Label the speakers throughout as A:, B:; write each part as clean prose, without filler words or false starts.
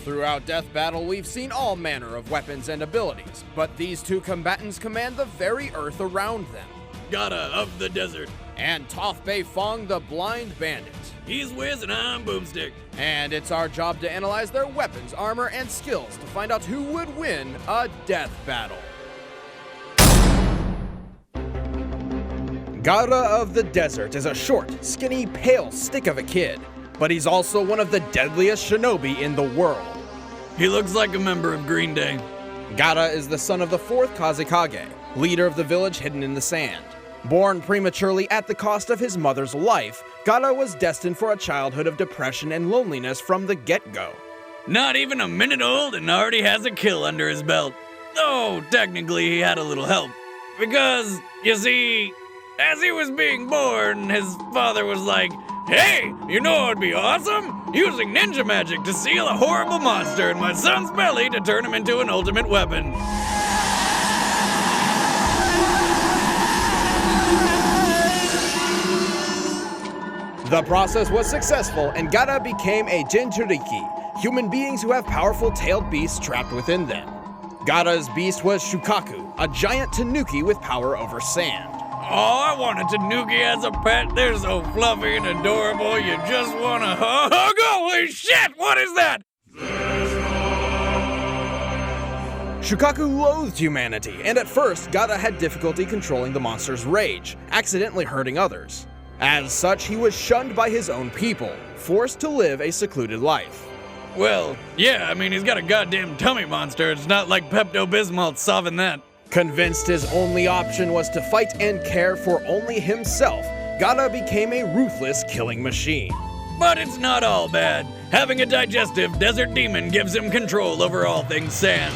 A: Throughout Death Battle, we've seen all manner of weapons and abilities, but these two combatants command the very earth around them.
B: Gaara of the desert.
A: And Toph Beifong, the blind bandit.
B: He's Wiz and I'm Boomstick.
A: And it's our job to analyze their weapons, armor, and skills to find out who would win a death battle. Gaara of the desert is a short, skinny, pale stick of a kid, but he's also one of the deadliest shinobi in the world.
B: He looks like a member of Green Day.
A: Gaara is the son of the 4th Kazekage, leader of the village hidden in the sand. Born prematurely at the cost of his mother's life, Gaara was destined for a childhood of depression and loneliness from the get-go.
B: Not even a minute old and already has a kill under his belt. Though, technically he had a little help. Because, you see, as he was being born, his father was like, "Hey, you know what would be awesome? Using ninja magic to seal a horrible monster in my son's belly to turn him into an ultimate weapon."
A: The process was successful, and Gaara became a Jinchuriki, human beings who have powerful tailed beasts trapped within them. Gaara's beast was Shukaku, a giant tanuki with power over sand.
B: Oh, I want a tanuki as a pet. They're so fluffy and adorable, you just want to hug. Holy shit, what is that?
A: Shukaku loathed humanity, and at first, Gaara had difficulty controlling the monster's rage, accidentally hurting others. As such, he was shunned by his own people, forced to live a secluded life.
B: Well, yeah, I mean, he's got a goddamn tummy monster. It's not like Pepto-Bismol solving that.
A: Convinced his only option was to fight and care for only himself, Gaara became a ruthless killing machine.
B: But it's not all bad. Having a digestive desert demon gives him control over all things sand.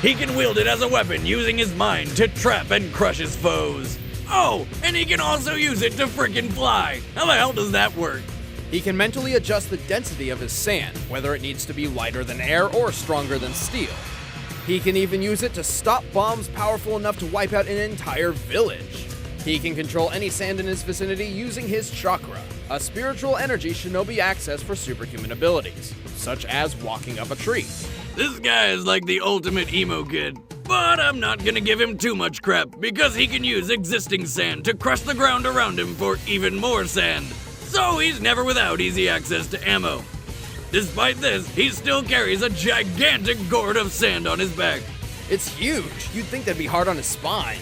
B: He can wield it as a weapon using his mind to trap and crush his foes. Oh, and he can also use it to frickin' fly. How the hell does that work?
A: He can mentally adjust the density of his sand, whether it needs to be lighter than air or stronger than steel. He can even use it to stop bombs powerful enough to wipe out an entire village. He can control any sand in his vicinity using his chakra, a spiritual energy shinobi access for superhuman abilities, such as walking up a tree.
B: This guy is like the ultimate emo kid. But I'm not gonna give him too much crap, because he can use existing sand to crush the ground around him for even more sand. So he's never without easy access to ammo. Despite this, he still carries a gigantic gourd of sand on his back.
A: It's huge. You'd think that'd be hard on his spine.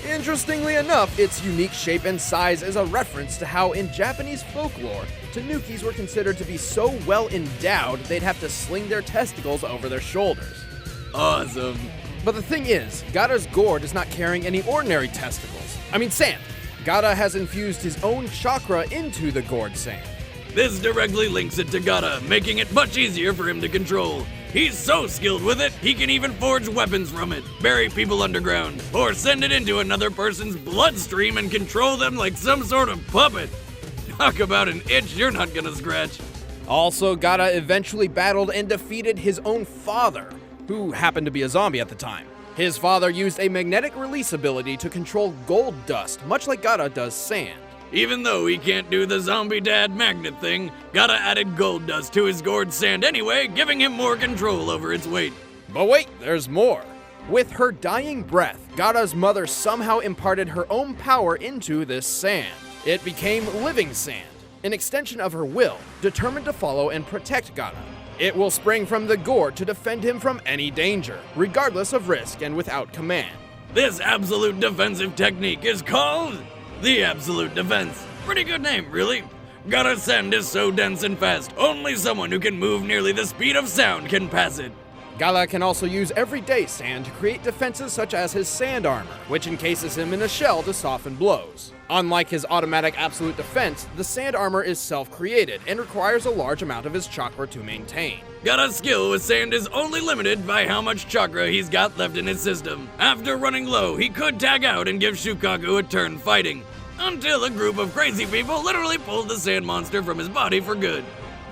A: Interestingly enough, its unique shape and size is a reference to how in Japanese folklore, tanukis were considered to be so well endowed they'd have to sling their testicles over their shoulders.
B: Awesome.
A: But the thing is, Gaara's gourd is not carrying any ordinary testicles. Sand. Gaara has infused his own chakra into the gourd sand.
B: This directly links it to Gaara, making it much easier for him to control. He's so skilled with it, he can even forge weapons from it, bury people underground, or send it into another person's bloodstream and control them like some sort of puppet. Talk about an itch you're not gonna scratch.
A: Also, Gaara eventually battled and defeated his own father, who happened to be a zombie at the time. His father used a magnetic release ability to control gold dust, much like Gaara does sand.
B: Even though he can't do the zombie dad magnet thing, Gaara added gold dust to his gourd sand anyway, giving him more control over its weight.
A: But wait, there's more. With her dying breath, Gaara's mother somehow imparted her own power into this sand. It became living sand, an extension of her will, determined to follow and protect Gaara. It will spring from the gourd to defend him from any danger, regardless of risk and without command.
B: This absolute defensive technique is called the Absolute Defense. Pretty good name, really. Gaara's sand is so dense and fast, only someone who can move nearly the speed of sound can pass it.
A: Gaara can also use everyday sand to create defenses such as his sand armor, which encases him in a shell to soften blows. Unlike his automatic absolute defense, the sand armor is self-created and requires a large amount of his chakra to maintain.
B: Gaara's skill with sand is only limited by how much chakra he's got left in his system. After running low, he could tag out and give Shukaku a turn fighting, until a group of crazy people literally pulled the sand monster from his body for good.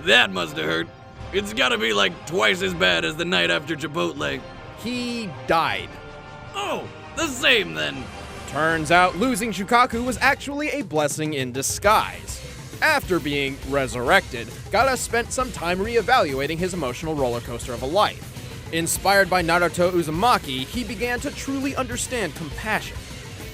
B: That must have hurt. It's gotta be like twice as bad as the night after Chipotle.
A: He died.
B: Oh, the same then.
A: Turns out losing Shukaku was actually a blessing in disguise. After being resurrected, Gaara spent some time reevaluating his emotional roller coaster of a life. Inspired by Naruto Uzumaki, he began to truly understand compassion.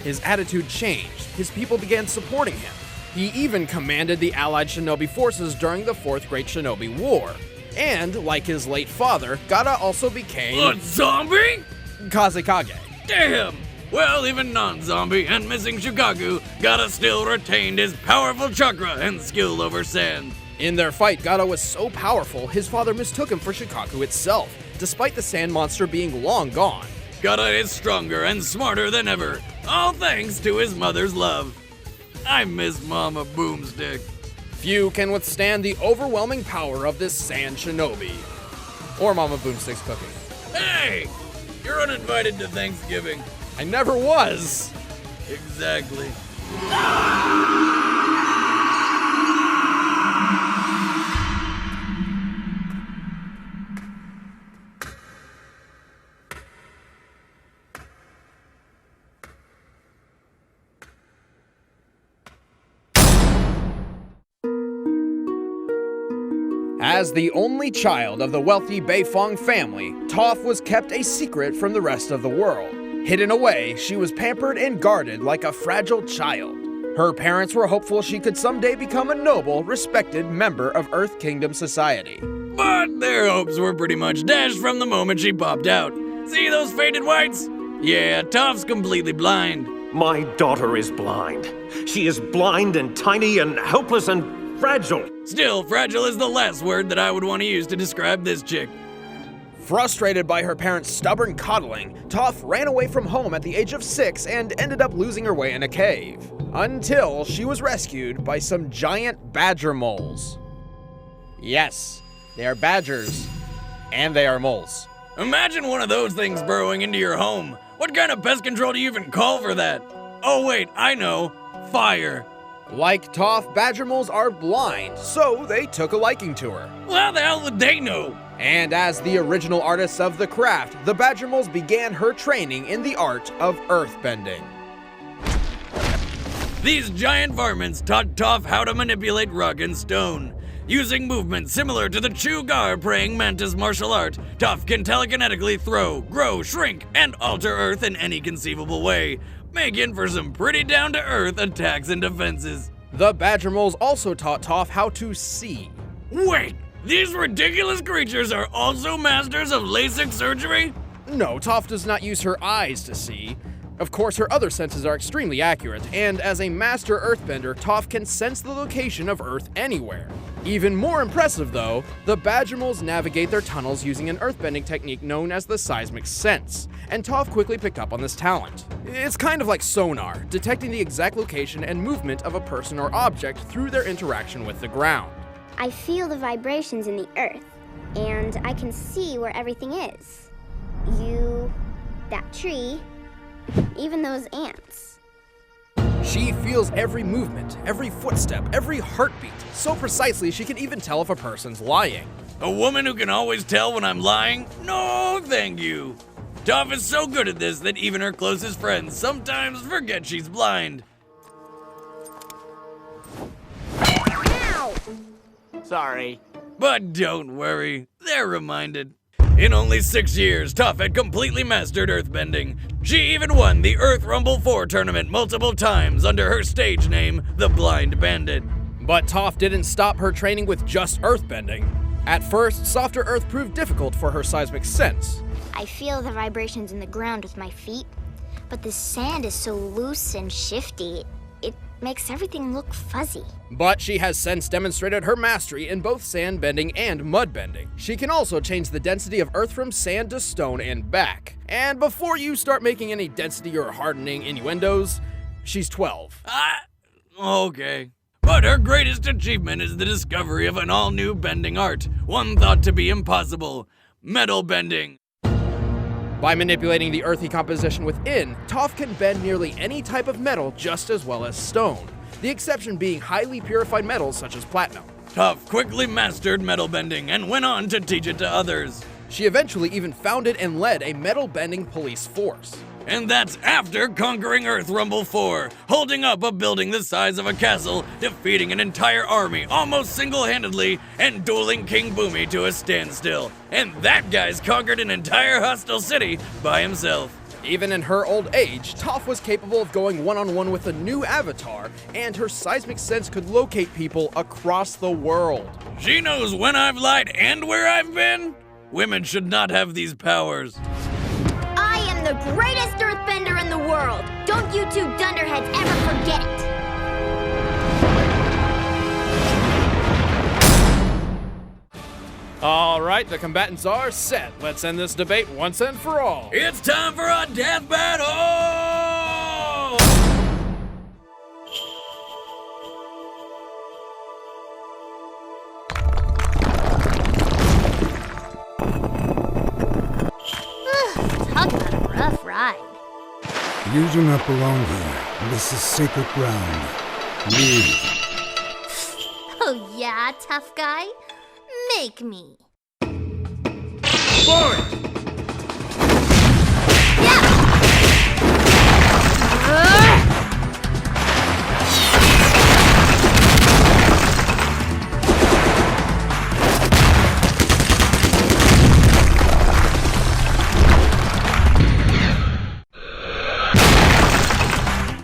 A: His attitude changed, his people began supporting him. He even commanded the allied shinobi forces during the Fourth Great Shinobi War. And, like his late father, Gaara also became...
B: A zombie?
A: Kazekage.
B: Damn! Well, even non-zombie and missing Shukaku, Gaara still retained his powerful chakra and skill over sand.
A: In their fight, Gaara was so powerful, his father mistook him for Shukaku itself, despite the sand monster being long gone.
B: Gaara is stronger and smarter than ever, all thanks to his mother's love. I miss Mama Boomstick.
A: Few can withstand the overwhelming power of this sand shinobi. Or Mama Boomstick's cooking.
B: Hey! You're uninvited to Thanksgiving.
A: I never was!
B: Exactly.
A: As the only child of the wealthy Beifong family, Toph was kept a secret from the rest of the world. Hidden away, she was pampered and guarded like a fragile child. Her parents were hopeful she could someday become a noble, respected member of Earth Kingdom society.
B: But their hopes were pretty much dashed from the moment she popped out. See those faded whites? Yeah, Toph's completely blind.
C: My daughter is blind. She is blind and tiny and helpless and fragile.
B: Still, fragile is the last word that I would want to use to describe this chick.
A: Frustrated by her parents' stubborn coddling, Toph ran away from home at the age of 6 and ended up losing her way in a cave. Until she was rescued by some giant badger moles. Yes, they are badgers, and they are moles.
B: Imagine one of those things burrowing into your home. What kind of pest control do you even call for that? Oh wait, I know. Fire.
A: Like Toph, badger moles are blind, so they took a liking to her.
B: Well, how the hell would they know?
A: And as the original artists of the craft, the badger moles began her training in the art of earthbending.
B: These giant varmints taught Toph how to manipulate rock and stone. Using movements similar to the Chugar praying mantis martial art, Toph can telekinetically throw, grow, shrink, and alter Earth in any conceivable way, making for some pretty down-to-earth attacks and defenses.
A: The badger moles also taught Toph how to see.
B: Wait, these ridiculous creatures are also masters of LASIK surgery?
A: No, Toph does not use her eyes to see. Of course, her other senses are extremely accurate, and as a master earthbender, Toph can sense the location of Earth anywhere. Even more impressive though, the badger moles navigate their tunnels using an earthbending technique known as the seismic sense, and Toph quickly picked up on this talent. It's kind of like sonar, detecting the exact location and movement of a person or object through their interaction with the ground.
D: I feel the vibrations in the earth, and I can see where everything is. You, that tree, even those ants.
A: She feels every movement, every footstep, every heartbeat, so precisely she can even tell if a person's lying.
B: A woman who can always tell when I'm lying? No, thank you. Toph is so good at this that even her closest friends sometimes forget she's blind.
D: Ow!
C: Sorry.
B: But don't worry, they're reminded. In only 6 years, Toph had completely mastered earthbending. She even won the Earth Rumble 4 tournament multiple times under her stage name, the Blind Bandit.
A: But Toph didn't stop her training with just earthbending. At first, softer earth proved difficult for her seismic sense.
D: I feel the vibrations in the ground with my feet, but the sand is so loose and shifty, it makes everything look fuzzy.
A: But she has since demonstrated her mastery in both sand bending and mud bending. She can also change the density of earth from sand to stone and back. And before you start making any density or hardening innuendos, she's 12.
B: Okay. But her greatest achievement is the discovery of an all-new bending art, one thought to be impossible: metal bending.
A: By manipulating the earthy composition within, Toph can bend nearly any type of metal just as well as stone, the exception being highly purified metals such as platinum.
B: Toph quickly mastered metal bending and went on to teach it to others.
A: She eventually even founded and led a metal bending police force.
B: And that's after conquering Earth Rumble 4, holding up a building the size of a castle, defeating an entire army almost single-handedly, and dueling King Boomy to a standstill. And that guy's conquered an entire hostile city by himself.
A: Even in her old age, Toph was capable of going one-on-one with a new avatar, and her seismic sense could locate people across the world.
B: She knows when I've lied and where I've been? Women should not have these powers.
D: I am the greatest earthbender in the world. Don't you two dunderheads ever forget it.
A: All right, the combatants are set. Let's end this debate once and for all.
B: It's time for a death battle!
D: Talk about a rough ride.
E: You do not belong here. This is sacred ground. Leave.
D: Oh yeah, tough guy? Make me.
C: Forward!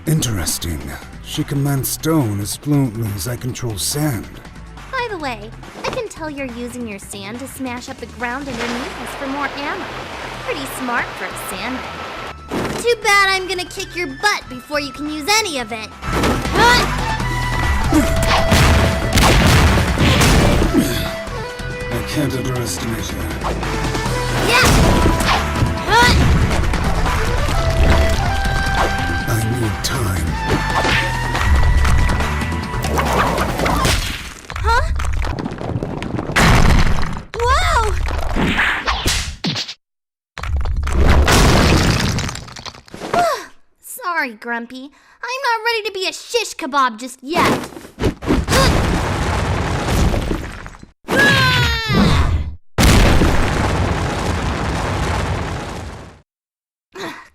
E: Interesting. She commands stone as fluently as I control sand.
D: By the way, I can tell you're using your sand to smash up the ground underneath us for more ammo. Pretty smart for a sandman. Too bad I'm gonna kick your butt before you can use any of it.
E: I can't underestimate her. I need time.
D: Sorry, Grumpy. I'm not ready to be a shish kebab just yet.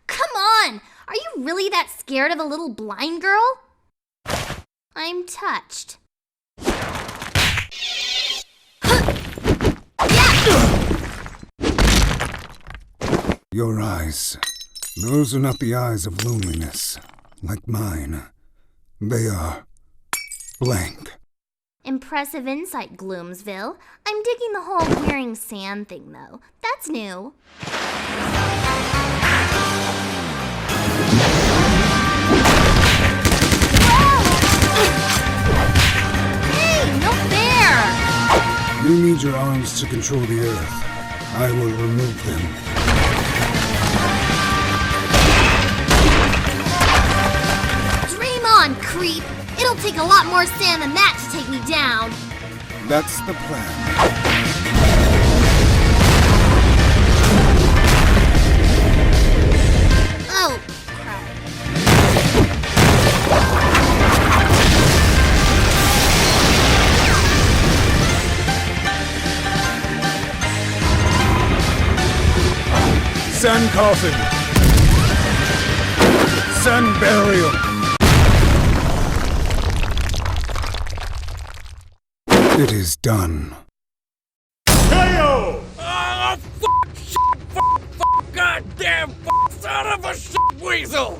D: Come on! Are you really that scared of a little blind girl? I'm touched.
E: Your eyes. Those are not the eyes of loneliness, like mine. They are blank.
D: Impressive insight, Gloomsville. I'm digging the whole wearing sand thing, though. That's new. Hey, no fair!
E: You need your arms to control the earth. I will remove them.
D: Creep. It'll take a lot more sand than that to take me down.
E: That's the plan.
D: Oh, crap.
E: Sun coffin. Sun burial. It is done.
C: KO!
B: Oh, fuck, shit, fuck, goddamn, fuck, son of a shit weasel!